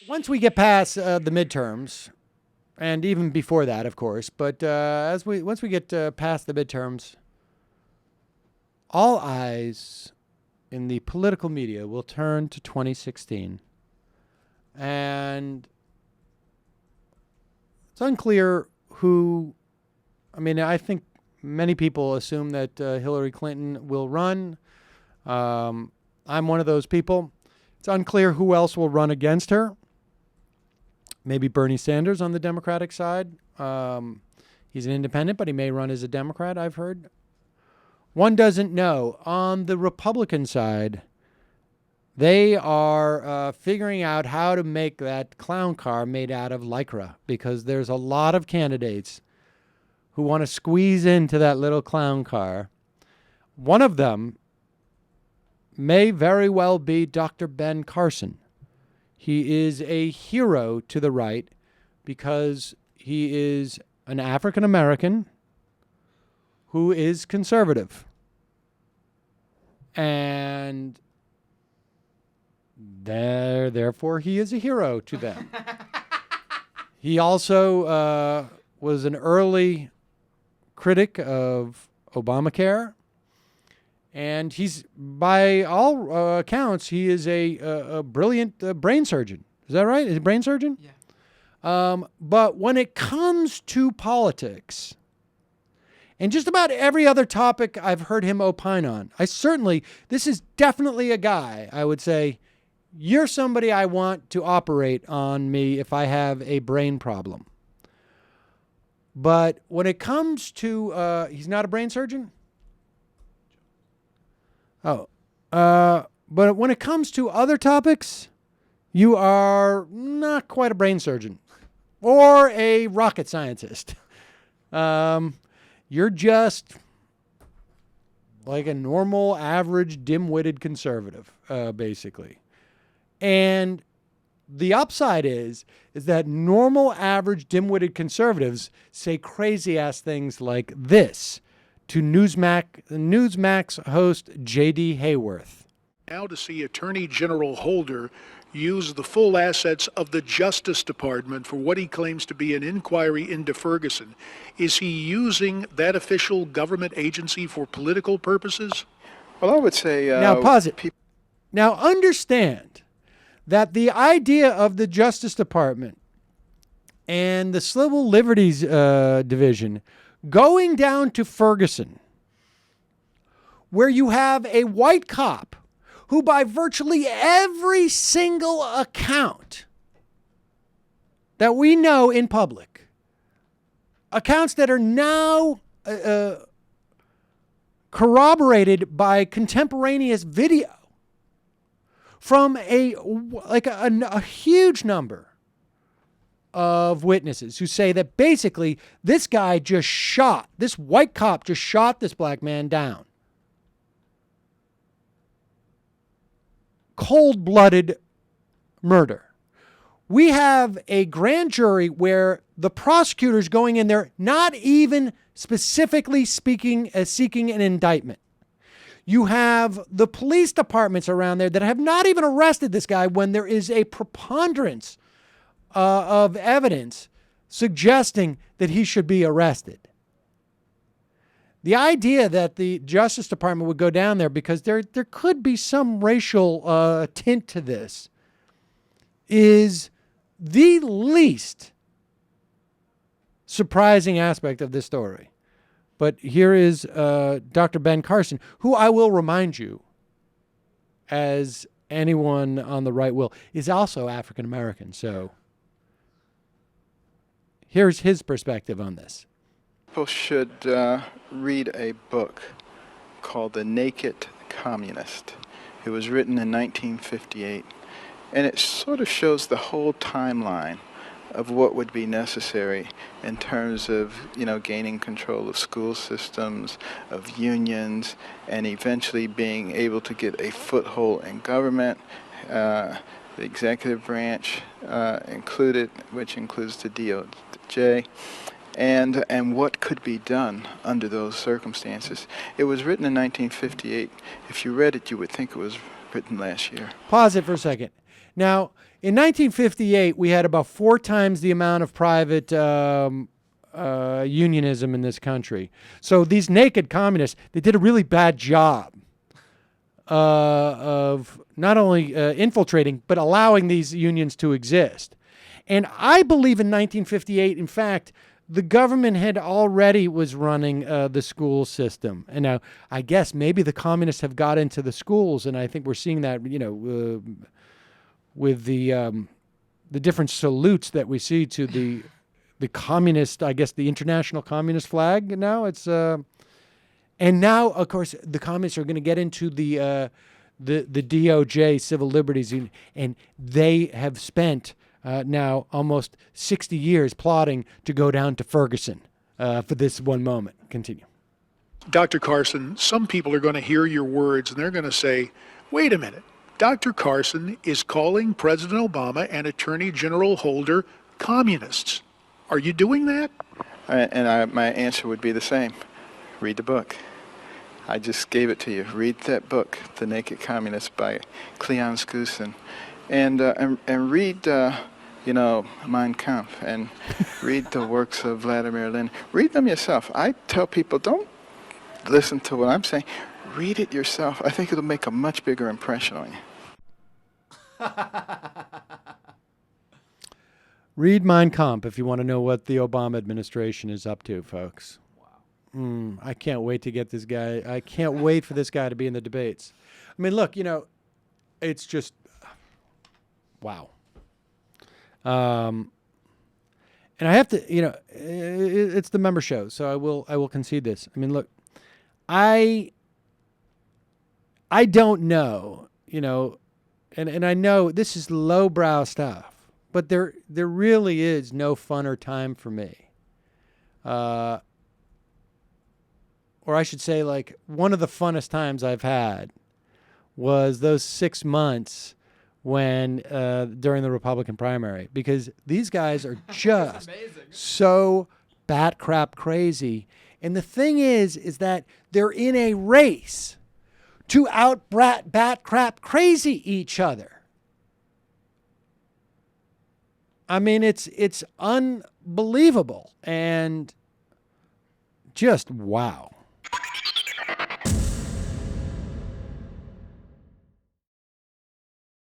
once we get past the midterms, and even before that, of course, but once we get past the midterms, all eyes in the political media will turn to 2016. And it's unclear who, I think many people assume that Hillary Clinton will run. I'm one of those people. It's unclear who else will run against her. Maybe Bernie Sanders on the Democratic side. He's an independent, but he may run as a Democrat, I've heard. One doesn't know. On the Republican side, they are figuring out how to make that clown car made out of Lycra, because there's a lot of candidates who want to squeeze into that little clown car. One of them may very well be Dr. Ben Carson. He is a hero to the right because he is an African American who is conservative. And therefore, he is a hero to them. He also was an early critic of Obamacare. And he's, by all accounts, he is a brilliant brain surgeon. Is that right? Is he a brain surgeon? Yeah. But when it comes to politics, and just about every other topic I've heard him opine on, this is definitely a guy, I would say, you're somebody I want to operate on me if I have a brain problem. But when it comes to, he's not a brain surgeon? But when it comes to other topics, you are not quite a brain surgeon or a rocket scientist. You're just like a normal, average, dim-witted conservative, basically. And the upside is that normal, average, dim-witted conservatives say crazy-ass things like this to Newsmax host J.D. Hayworth. Now to see Attorney General Holder use the full assets of the Justice Department for what he claims to be an inquiry into Ferguson. Is he using that official government agency for political purposes? Well, I would say... now, pause it. Now, understand that the idea of the Justice Department and the Civil Liberties Division going down to Ferguson, where you have a white cop who, by virtually every single account that we know in public, accounts that are now corroborated by contemporaneous video from a huge number of witnesses who say that basically this white cop just shot this black man down. Cold-blooded murder. We have a grand jury where the prosecutor's going in there not even specifically seeking an indictment. You have the police departments around there that have not even arrested this guy when there is a preponderance of evidence suggesting that he should be arrested. The idea that the Justice Department would go down there because there could be some racial tint to this is the least surprising aspect of this story. But here is Dr. Ben Carson, who I will remind you, as anyone on the right will, is also African American. So here's his perspective on this. People should read a book called The Naked Communist. It was written in 1958, and it sort of shows the whole timeline of what would be necessary in terms of, gaining control of school systems, of unions, and eventually being able to get a foothold in government, the executive branch included, which includes the DOJ. And what could be done under those circumstances. It was written in 1958. If you read it, you would think it was written last year. Pause it for a second. Now, in 1958, we had about 4 times the amount of private unionism in this country. So these naked communists, they did a really bad job of not only infiltrating, but allowing these unions to exist. And I believe in 1958, in fact, the government had already was running the school system. And now I guess maybe the communists have got into the schools, and I think we're seeing that, with the different salutes that we see to the communist, I guess the international communist flag. Now it's and now, of course, the communists are going to get into the DOJ, Civil Liberties Union, and they have spent now almost 60 years plotting to go down to Ferguson for this one moment. Continue. Dr. Carson, some people are going to hear your words and they're going to say, wait a minute, Dr. Carson is calling President Obama and Attorney General Holder communists. Are you doing that? My answer would be the same. Read the book. I just gave it to you. Read that book, The Naked Communist by Cleon Skousen. And read, Mein Kampf, and read the works of Vladimir Lenin. Read them yourself. I tell people, don't listen to what I'm saying. Read it yourself. I think it'll make a much bigger impression on you. Read Mein Kampf if you want to know what the Obama administration is up to, folks. Wow. I can't wait to get this guy. I can't wait for this guy to be in the debates. I mean, look, it's just, wow. And I have to, it's the member show, so I will concede this. I mean, look, I don't know, and I know this is lowbrow stuff, but there really is no funner time for me. Or I should say, like, one of the funnest times I've had was those 6 months when during the Republican primary, because these guys are just so bat crap crazy. And the thing is that they're in a race to out bat crap crazy each other. I mean, it's unbelievable and just wow.